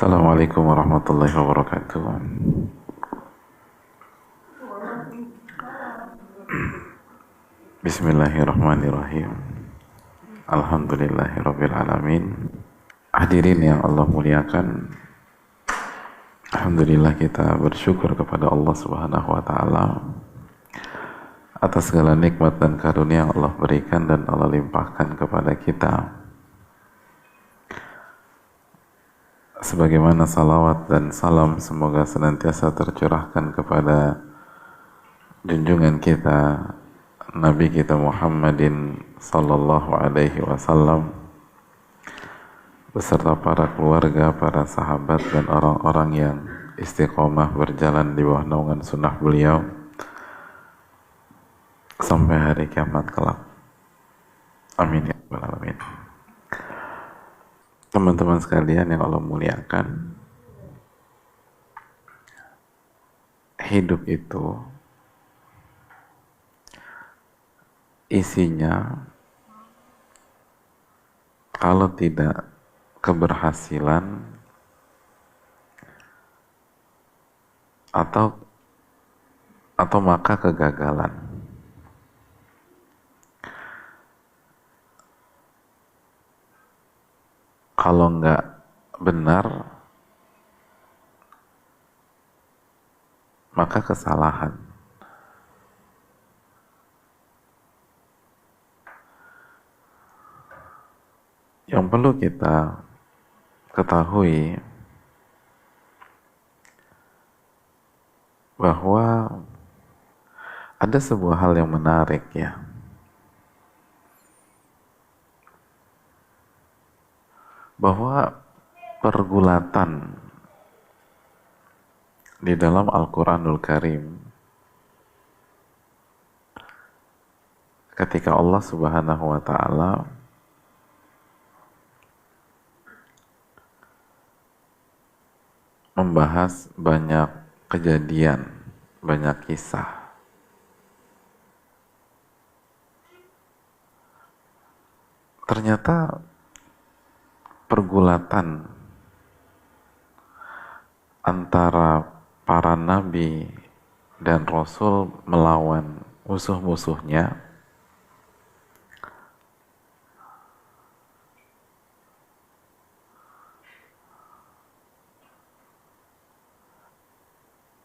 Assalamualaikum warahmatullahi wabarakatuh. Bismillahirrahmanirrahim. Alhamdulillahirabbil alamin. Hadirin yang Allah muliakan, alhamdulillah kita bersyukur kepada Allah Subhanahu wa taala atas segala nikmat dan karunia yang Allah berikan dan Allah limpahkan kepada kita. Sebagaimana salawat dan salam semoga senantiasa tercurahkan kepada junjungan kita Nabi kita Muhammadin sallallahu alaihi wasallam beserta para keluarga, para sahabat dan orang-orang yang istiqomah berjalan di bawah naungan sunnah beliau sampai hari kiamat kelak. Amin ya rabbal alamin. Teman-teman sekalian yang Allah muliakan, hidup itu isinya kalau tidak keberhasilan atau maka kegagalan. Kalau nggak benar, maka kesalahan. Yang perlu kita ketahui bahwa ada sebuah hal yang menarik ya. Bahwa pergulatan di dalam Al-Quranul Karim ketika Allah Subhanahu wa ta'ala membahas banyak kejadian, banyak kisah, ternyata pergulatan antara para nabi dan rasul melawan musuh-musuhnya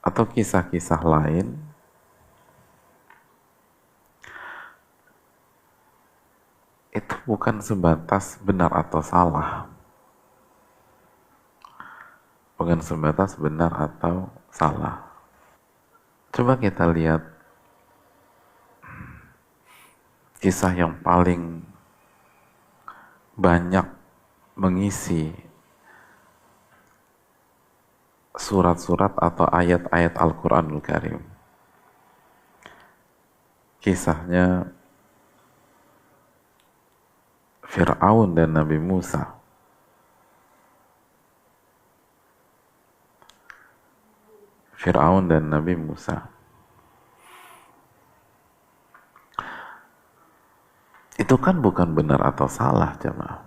atau kisah-kisah lain itu bukan sebatas benar atau salah. Bukan sebatas benar atau salah. Coba kita lihat kisah yang paling banyak mengisi surat-surat atau ayat-ayat Al-Quranul Karim. Kisahnya Fir'aun dan Nabi Musa. Fir'aun dan Nabi Musa. Itu kan bukan benar atau salah, jemaah.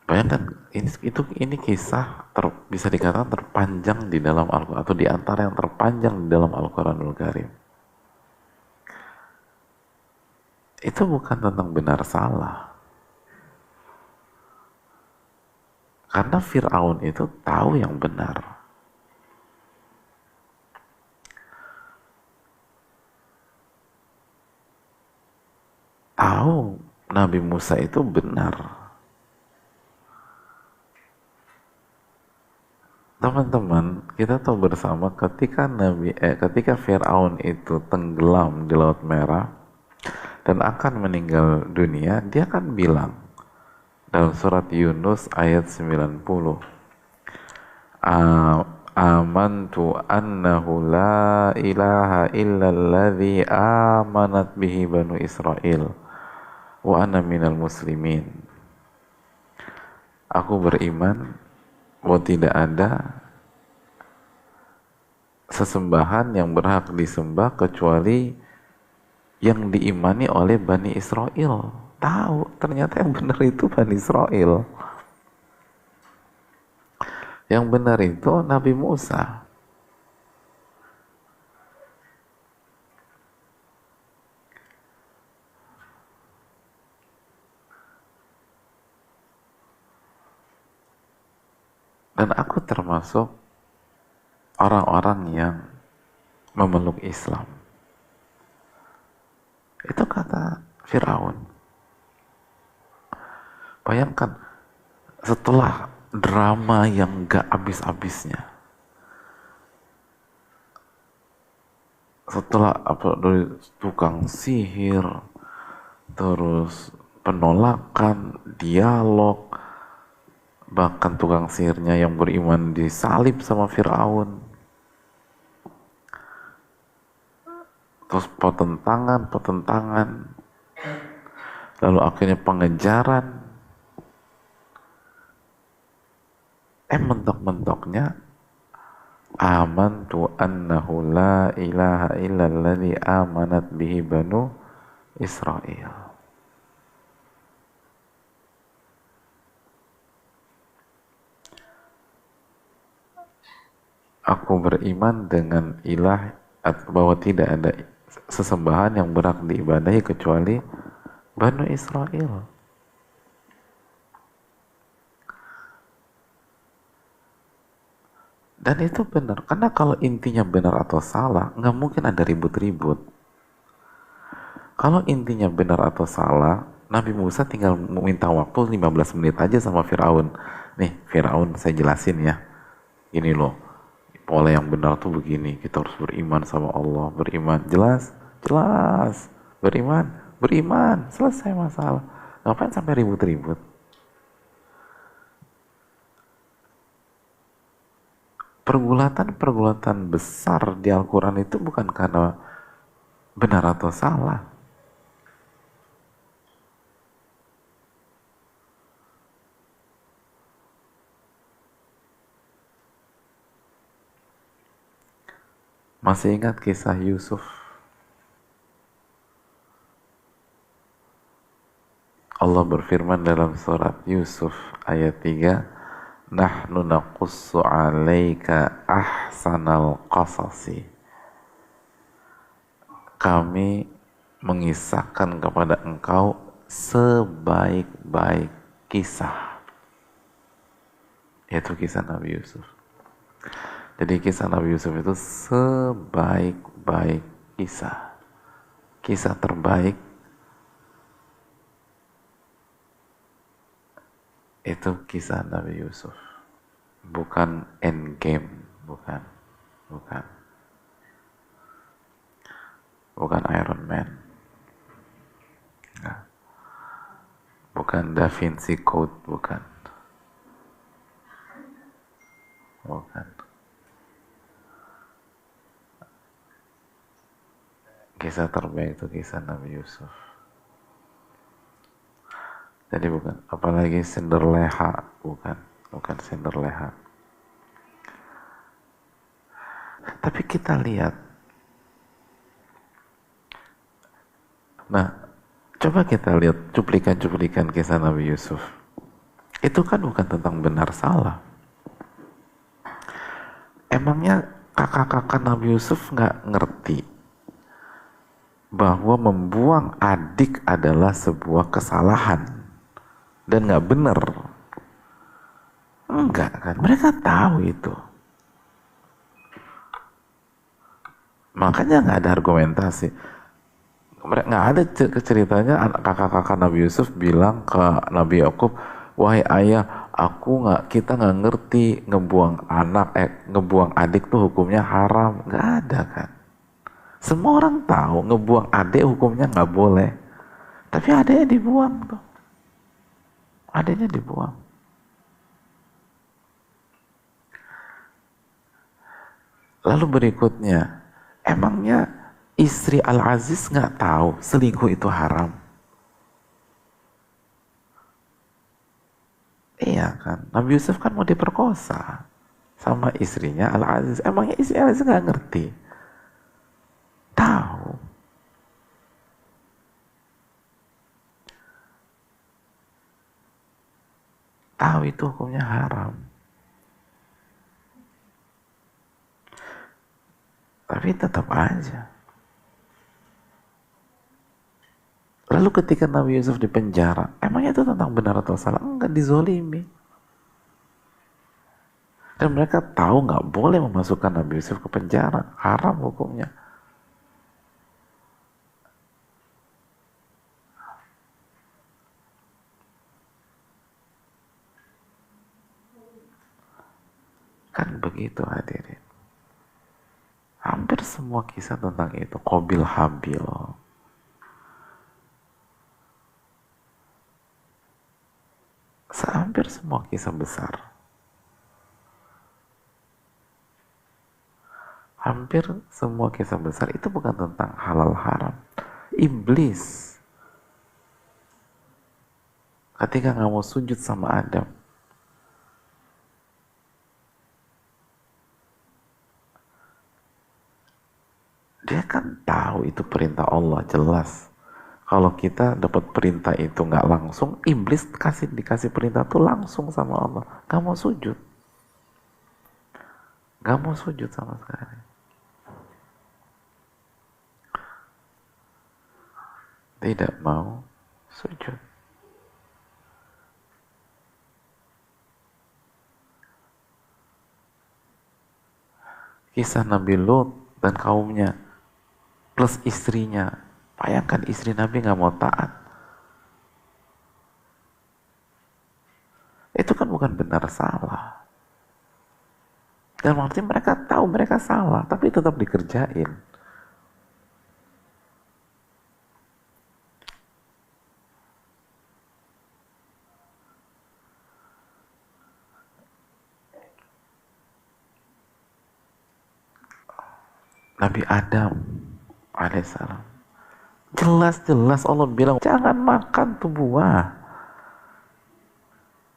Bayangkan, ini kisah bisa dikatakan terpanjang di dalam Al-Quran, atau di antara yang terpanjang di dalam Al-Quranul Karim. Itu bukan tentang benar salah. Karena Fir'aun itu tahu yang benar. Tahu Nabi Musa itu benar. Teman-teman, kita tahu bersama ketika Fir'aun itu tenggelam di Laut Merah dan akan meninggal dunia, dia kan bilang dalam surat Yunus ayat 90, amantu annahu la ilaha illalladzi amanat bihi banu Israel wa ana minal muslimin. Aku beriman bahwa tidak ada sesembahan yang berhak disembah kecuali yang diimani oleh Bani Israel. Tahu, ternyata yang benar itu Bani Israel. Yang benar itu Nabi Musa. Dan aku termasuk orang-orang yang memeluk Islam. Itu kata Firaun. Bayangkan, setelah drama yang gak habis-habisnya, setelah dari tukang sihir, terus penolakan, dialog, bahkan tukang sihirnya yang beriman disalib sama Firaun, terus pertentangan, lalu akhirnya pengejaran, mentok-mentoknya amantu annahu la ilaha illalladzi amanat bihi banu Israel. Aku beriman dengan ilah, bahwa tidak ada sesembahan yang berhak diibadahi kecuali Banu Israel. Dan itu benar, karena kalau intinya benar atau salah, nggak mungkin ada ribut-ribut. Kalau intinya benar atau salah, Nabi Musa tinggal minta waktu 15 menit aja sama Firaun. Nih, Firaun, saya jelasin ya. Gini loh, pola yang benar tuh begini, kita harus beriman sama Allah, beriman, jelas, beriman, selesai masalah. Ngapain sampai ribut-ribut? Pergulatan besar di Al-Quran itu bukan karena benar atau salah. Masih ingat kisah Yusuf? Allah berfirman dalam surat Yusuf ayat 3, nahnu naqussu 'alaika ahsanal qasasi. Kami mengisahkan kepada engkau sebaik-baik kisah. Yaitu kisah Nabi Yusuf. Jadi kisah Nabi Yusuf itu sebaik-baik kisah. Kisah terbaik itu kisah Nabi Yusuf. Bukan endgame, bukan. Bukan Iron Man. Enggak. Bukan Da Vinci Code, bukan. Kisah terbaik itu kisah Nabi Yusuf. Jadi bukan, apalagi Cinderella, bukan Cinderella. Tapi kita lihat, nah, coba kita lihat cuplikan-cuplikan kisah Nabi Yusuf. Itu kan bukan tentang benar salah. Emangnya kakak-kakak Nabi Yusuf nggak ngerti bahwa membuang adik adalah sebuah kesalahan dan nggak benar? Enggak kan, mereka tahu itu. Makanya nggak ada argumentasi. Nggak ada ceritanya kakak-kakak Nabi Yusuf bilang ke Nabi Yakub, wahai ayah, kita nggak ngerti ngebuang adik tuh hukumnya haram. Nggak ada kan. Semua orang tahu ngebuang adik hukumnya nggak boleh, tapi adiknya dibuang tuh. Adiknya dibuang. Lalu berikutnya, emangnya istri Al-Aziz nggak tahu selingkuh itu haram? Iya kan, Nabi Yusuf kan mau diperkosa sama istrinya Al-Aziz. Emangnya istri Al-Aziz nggak ngerti? Tahu. tahu itu hukumnya haram. Tapi tetap aja. Lalu ketika Nabi Yusuf di penjara, emangnya itu tentang benar atau salah? Enggak, dizolimi. Dan mereka tahu nggak boleh memasukkan Nabi Yusuf ke penjara, haram hukumnya. Kan begitu hadirin. Hampir semua kisah tentang itu, Qabil Habil. Hampir semua kisah besar. Hampir semua kisah besar itu bukan tentang halal haram. Iblis ketika nggak mau sujud sama Adam, dia kan tahu itu perintah Allah jelas. Kalau kita dapat perintah itu nggak langsung, iblis dikasih perintah tuh langsung sama Allah, nggak mau sujud, nggak mau sujud sama sekali. Tidak mau sujud. Kisah Nabi Lut dan kaumnya plus istrinya, bayangkan istri Nabi nggak mau taat. Itu kan bukan benar salah. Dan artinya mereka tahu mereka salah, tapi tetap dikerjain. Nabi Adam alaihissalam, jelas-jelas Allah bilang jangan makan tuh buah.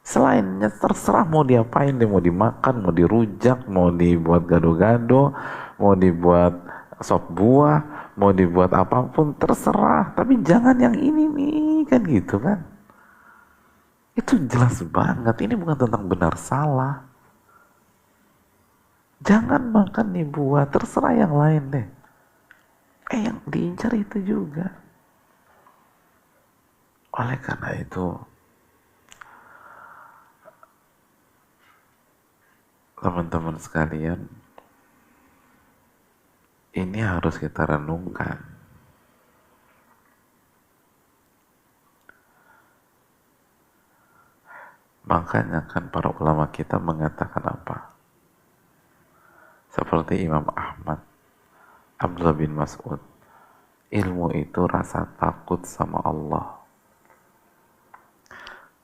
Selainnya terserah mau diapain deh, mau dimakan, mau dirujak, mau dibuat gado-gado, mau dibuat sop buah, mau dibuat apapun terserah, tapi jangan yang ini nih, kan gitu kan. Itu jelas banget, ini bukan tentang benar salah. Jangan makan nih buah, terserah yang lain deh. Yang diincar itu juga. Oleh karena itu, teman-teman sekalian, ini harus kita renungkan. Makanya kan para ulama kita mengatakan apa? Seperti Imam Ahmad, Abdullah bin Mas'ud, ilmu itu rasa takut sama Allah.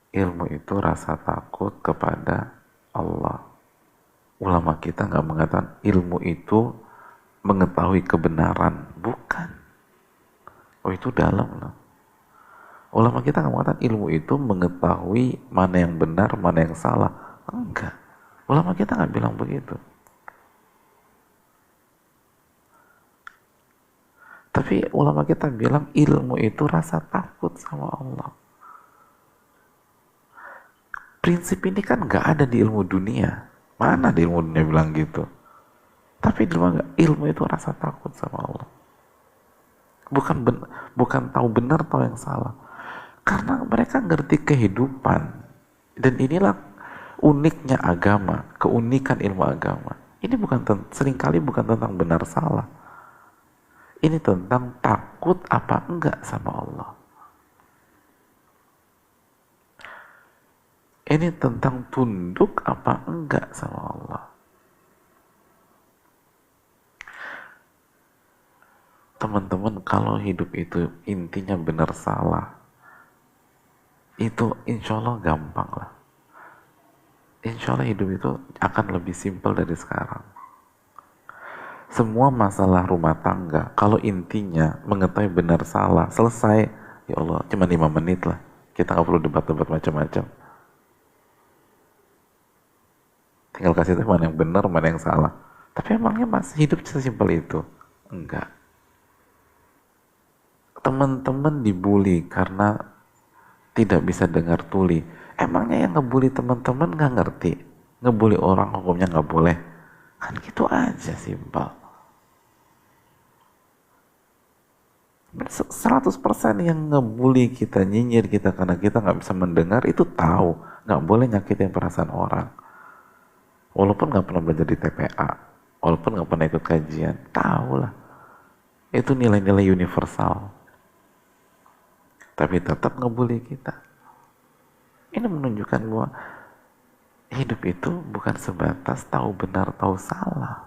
Ilmu itu rasa takut kepada Allah. Ulama kita nggak mengatakan ilmu itu mengetahui kebenaran, bukan. Oh itu dalam loh. Ulama kita nggak mengatakan ilmu itu mengetahui mana yang benar, mana yang salah, enggak. Ulama kita nggak bilang begitu. Tapi ulama kita bilang ilmu itu rasa takut sama Allah. Prinsip ini kan nggak ada di ilmu dunia. Mana di ilmu dunia bilang gitu? Tapi ilmu itu rasa takut sama Allah. Bukan tahu benar tahu yang salah. Karena mereka ngerti kehidupan. Dan inilah uniknya agama, keunikan ilmu agama. Ini seringkali bukan tentang benar salah. Ini tentang takut apa enggak sama Allah. Ini tentang tunduk apa enggak sama Allah. Teman-teman, kalau hidup itu intinya benar salah, itu insya Allah gampang lah. Insya Allah hidup itu akan lebih simpel dari sekarang. Semua masalah rumah tangga, kalau intinya mengetahui benar salah, selesai. Ya Allah, cuma 5 menit lah. Kita nggak perlu debat-debat macam-macam. Tinggal kasih tahu mana yang benar, mana yang salah. Tapi emangnya hidup sesimpel itu? Enggak. Teman-teman dibully karena tidak bisa dengar tuli. Emangnya yang ngebully teman-teman nggak ngerti? Ngebully orang hukumnya nggak boleh? Kan gitu aja, simpel. 100% yang ngebully kita, nyinyir kita karena kita nggak bisa mendengar, itu tahu nggak boleh nyakitin perasaan orang. Walaupun nggak pernah belajar di TPA, walaupun nggak pernah ikut kajian, tahu lah. Itu nilai-nilai universal. Tapi tetap ngebully kita. Ini menunjukkan bahwa hidup itu bukan sebatas tahu benar, tahu salah.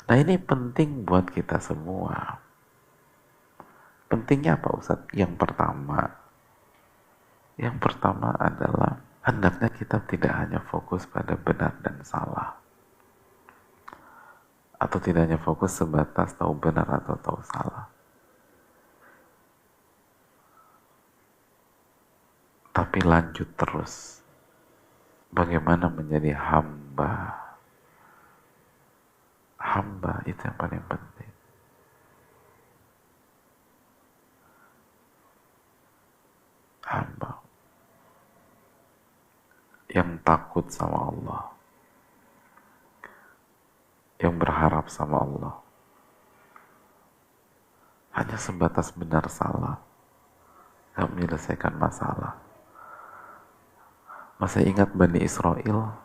Nah ini penting buat kita semua. Pentingnya apa Ustaz? Yang pertama adalah hendaknya kita tidak hanya fokus pada benar dan salah. Atau tidak hanya fokus sebatas tahu benar atau tahu salah. Tapi lanjut terus. Bagaimana menjadi hamba. Hamba itu yang paling penting. Hamba yang takut sama Allah, yang berharap sama Allah. Hanya sebatas benar salah, gak menyelesaikan masalah. Masih ingat Bani Israel?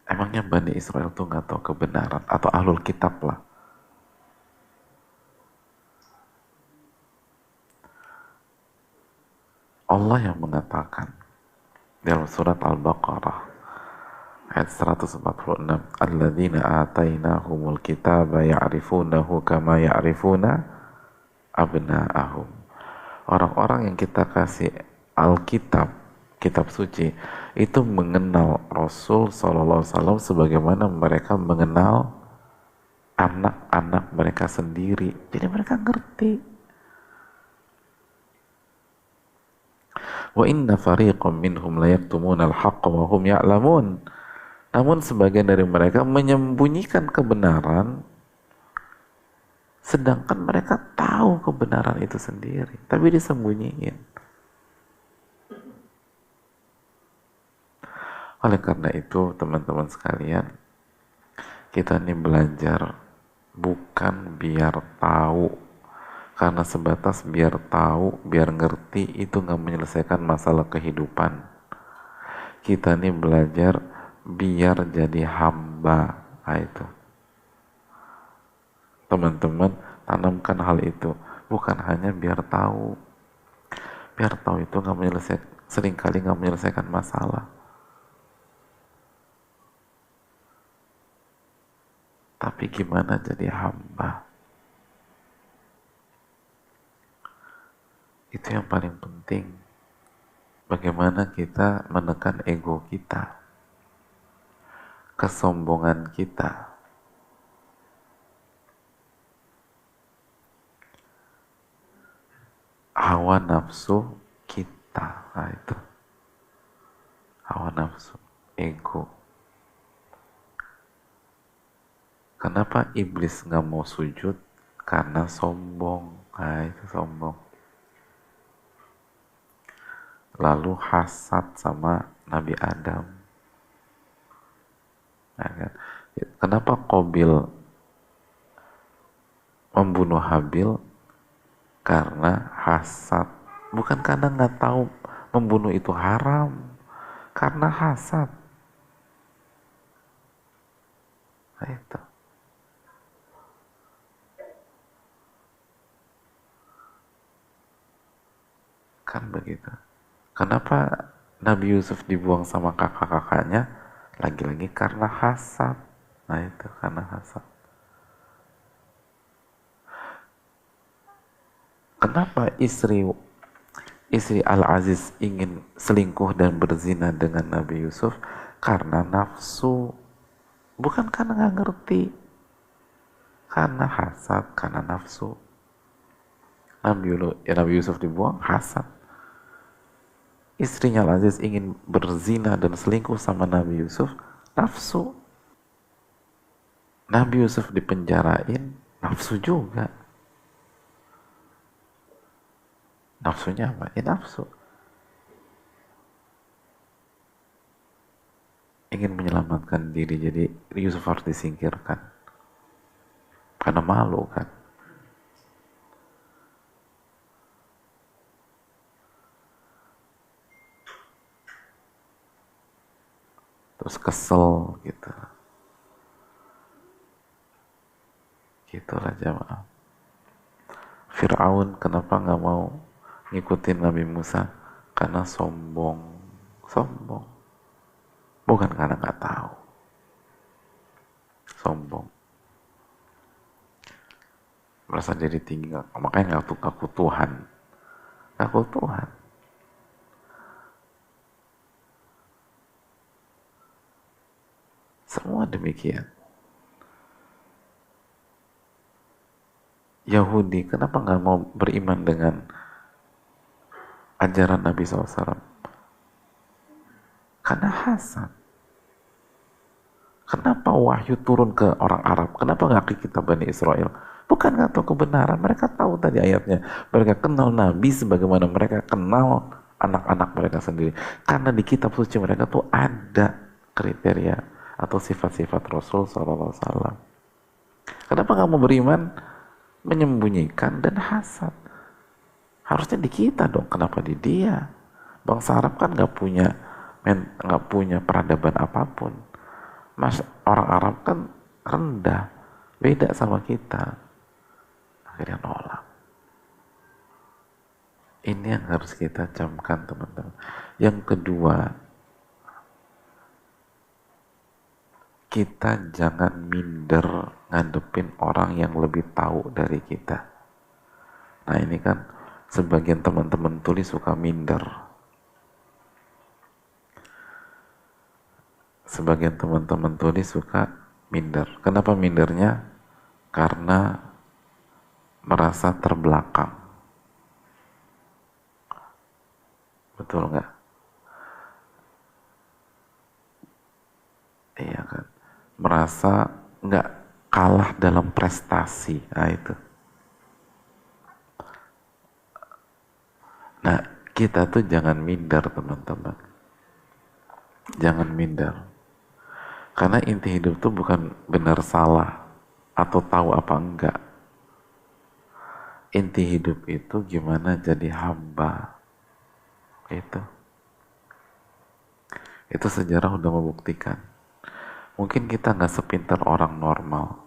Emangnya Bani Israel tuh gak tahu kebenaran? Atau ahlul kitab lah. Allah yang mengatakan dalam surat Al-Baqarah ayat 146, alladzina atainahumul kitaba ya'rifunahu kama ya'rifuna abna'ahum. Orang-orang yang kita kasih Alkitab, kitab suci, itu mengenal Rasul SAW sebagaimana mereka mengenal anak-anak mereka sendiri. Jadi mereka ngerti. Wa inna fariqam minhum la yaktumuna al-haqqa wa hum ya'lamun. Namun sebagian dari mereka menyembunyikan kebenaran sedangkan mereka tahu kebenaran itu sendiri, tapi disembunyiin. Oleh karena itu, teman-teman sekalian, kita ini belajar bukan biar tahu. Karena sebatas biar tahu, biar ngerti, itu nggak menyelesaikan masalah kehidupan. Kita ini belajar biar jadi hamba. Nah, itu. Teman-teman, tanamkan hal itu. Bukan hanya biar tahu. Biar tahu itu nggak menyelesaikan, seringkali nggak menyelesaikan masalah. Tapi gimana jadi hamba? Itu yang paling penting. Bagaimana kita menekan ego kita, kesombongan kita, hawa nafsu kita. Nah itu hawa nafsu, ego. Kenapa iblis nggak mau sujud? Karena sombong. Nah itu sombong. Lalu hasad sama Nabi Adam. Nah, kan? Kenapa Qabil membunuh Habil? Karena hasad. Bukan karena nggak tahu membunuh itu haram. Karena hasad. Nah, itu. Kan begitu. Kenapa Nabi Yusuf dibuang sama kakak-kakaknya? Lagi-lagi karena hasad. Nah itu karena hasad. Kenapa istri Al-Aziz ingin selingkuh dan berzina dengan Nabi Yusuf? Karena nafsu. Bukan karena nggak ngerti. Karena hasad, karena nafsu. Nabi Yusuf dibuang, hasad. Istrinya Al-Aziz ingin berzina dan selingkuh sama Nabi Yusuf, nafsu. Nabi Yusuf dipenjarain, nafsu juga. Nafsunya apa? Ya nafsu. Ingin menyelamatkan diri, jadi Yusuf harus disingkirkan. Karena malu kan. Terus kesel gitu. Gitulah jamaah. Fir'aun kenapa nggak mau ngikutin Nabi Musa? Karena sombong. Sombong. Bukan karena nggak tahu. Sombong. Merasa diri tinggi. Makanya ngaku Tuhan. Ngaku Tuhan. Semua demikian. Yahudi kenapa nggak mau beriman dengan ajaran Nabi SAW? Karena hasad. Kenapa wahyu turun ke orang Arab? Kenapa nggak ke kita Bani Israel? Bukan nggak tahu kebenaran, mereka tahu tadi ayatnya. Mereka kenal Nabi sebagaimana mereka kenal anak-anak mereka sendiri. Karena di kitab suci mereka tuh ada kriteria atau sifat-sifat Rasul SAW. Kenapa nggak mau beriman? Menyembunyikan dan hasad. Harusnya di kita dong, kenapa di dia? Bangsa Arab kan nggak punya peradaban apapun. Mas, orang Arab kan rendah, beda sama kita. Akhirnya nolak. Ini yang harus kita camkan teman-teman. Yang kedua, kita jangan minder ngadepin orang yang lebih tahu dari kita. Nah ini kan sebagian teman-teman tulis suka minder. Sebagian teman-teman tulis suka minder. Kenapa mindernya? Karena merasa terbelakang. Betul nggak? Iya kan? Merasa nggak kalah dalam prestasi. Nah itu. Nah kita tuh jangan minder teman-teman. Jangan minder. Karena inti hidup tuh bukan benar salah atau tahu apa enggak. Inti hidup itu gimana jadi hamba. Itu sejarah udah membuktikan. Mungkin kita nggak sepintar orang normal.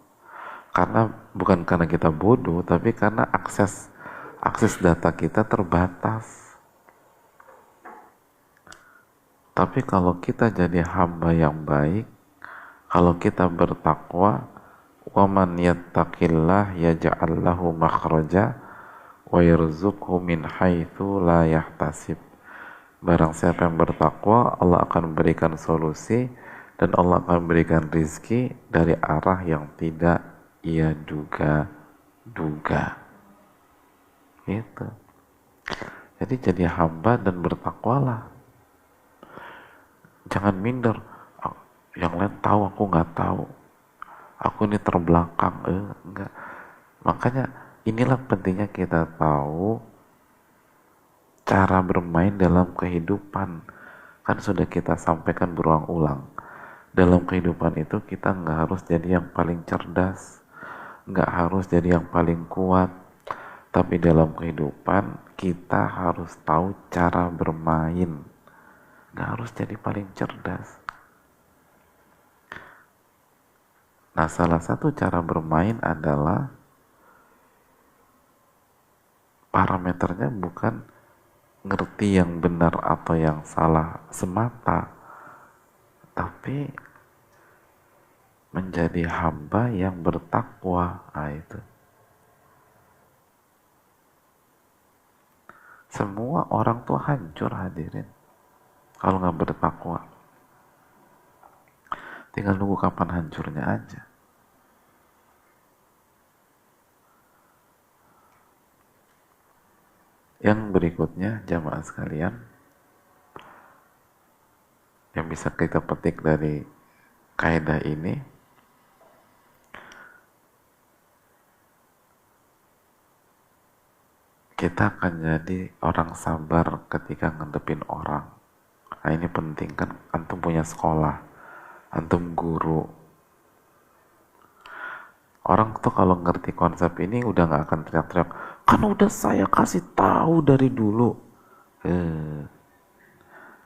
Bukan karena kita bodoh, tapi karena akses data kita terbatas. Tapi kalau kita jadi hamba yang baik, kalau kita bertakwa, وَمَنْ يَتَّقِ اللَّهَ يَجْعَلْ لَهُ مَخْرَجًا وَيَرْزُقْهُ مِنْ حَيْثُ لَا يَحْتَسِبُ. Barang siapa yang bertakwa, Allah akan berikan solusi dan Allah akan berikan rizki dari arah yang tidak ia duga-duga. Gitu. Jadi jadi hamba dan bertakwalah. Jangan minder. Yang lain tahu, aku nggak tahu. Aku ini terbelakang. Enggak. Makanya inilah pentingnya kita tahu cara bermain dalam kehidupan. Kan sudah kita sampaikan berulang-ulang. Dalam kehidupan itu kita nggak harus jadi yang paling cerdas, nggak harus jadi yang paling kuat, tapi dalam kehidupan kita harus tahu cara bermain. Nggak harus jadi paling cerdas. Nah, salah satu cara bermain adalah parameternya bukan ngerti yang benar atau yang salah semata, tapi menjadi hamba yang bertakwa. Nah, itu. Semua orang tuh hancur hadirin kalau nggak bertakwa. Tinggal nunggu kapan hancurnya aja. Yang berikutnya, jamaah sekalian, yang bisa kita petik dari kaidah ini, kita akan jadi orang sabar ketika ngadepin orang. Nah ini penting kan, antum punya sekolah, antum guru. Orang tuh kalau ngerti konsep ini udah nggak akan teriak-teriak, kan udah saya kasih tahu dari dulu.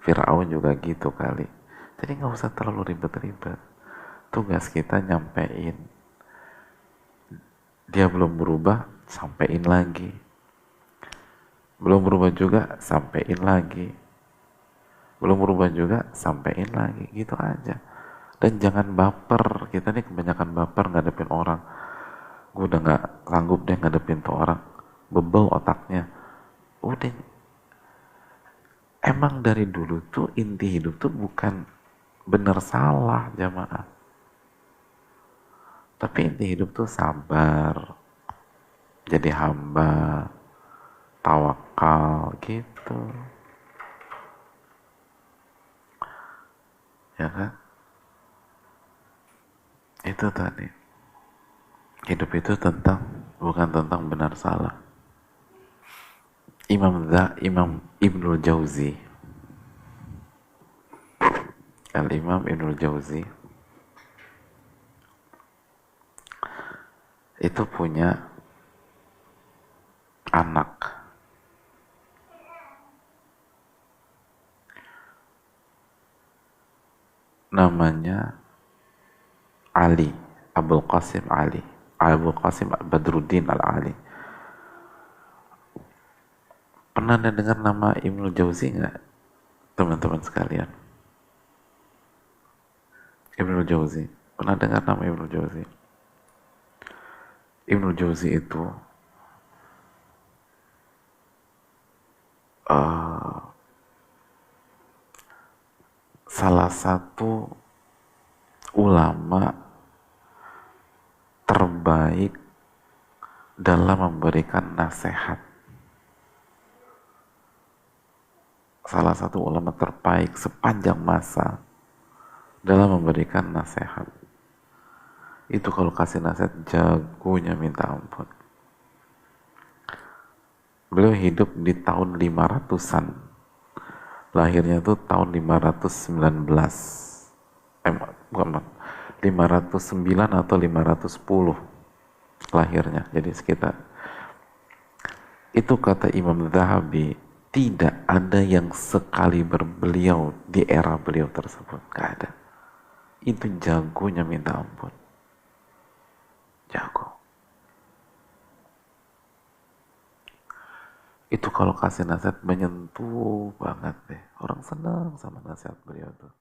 Fir'aun juga gitu kali. Jadi nggak usah terlalu ribet-ribet. Tugas kita nyampein. Dia belum berubah, sampein lagi. Belum berubah juga, sampein lagi. Belum berubah juga, sampein lagi. Gitu aja. Dan jangan baper. Kita nih kebanyakan baper ngadepin orang. Gue udah nggak sanggup deh ngadepin tuh orang. Bebel otaknya. Udah. Emang dari dulu tuh inti hidup tuh bukan benar salah jamaah. Tapi inti hidup tuh sabar. Jadi hamba. Tawakal gitu. Ya kan? Itu tadi. Hidup itu bukan tentang benar salah. Imam Ibnul Jauzi, Al-Imam Ibnul Jauzi itu punya anak. Namanya Ali, Abul Qasim Ali. Abul Qasim Badruddin Al-Ali. Pernah anda dengar nama Ibnul Jauzi nggak, teman-teman sekalian? Ibnul Jauzi. Pernah dengar nama Ibnul Jauzi? Ibnul Jauzi itu salah satu ulama terbaik dalam memberikan nasihat. Salah satu ulama terbaik sepanjang masa dalam memberikan nasihat. Itu kalau kasih nasihat jagonya minta ampun. Beliau hidup di tahun 500-an. Lahirnya tuh tahun 519. Bukan, 509 atau 510 lahirnya. Jadi sekitar itu kata Imam Zahabi, tidak ada yang sekaliber beliau di era beliau tersebut. Gak ada. Itu jagonya minta ampun. Jago. Itu kalau kasih nasihat menyentuh banget deh. Orang senang sama nasihat beliau tuh.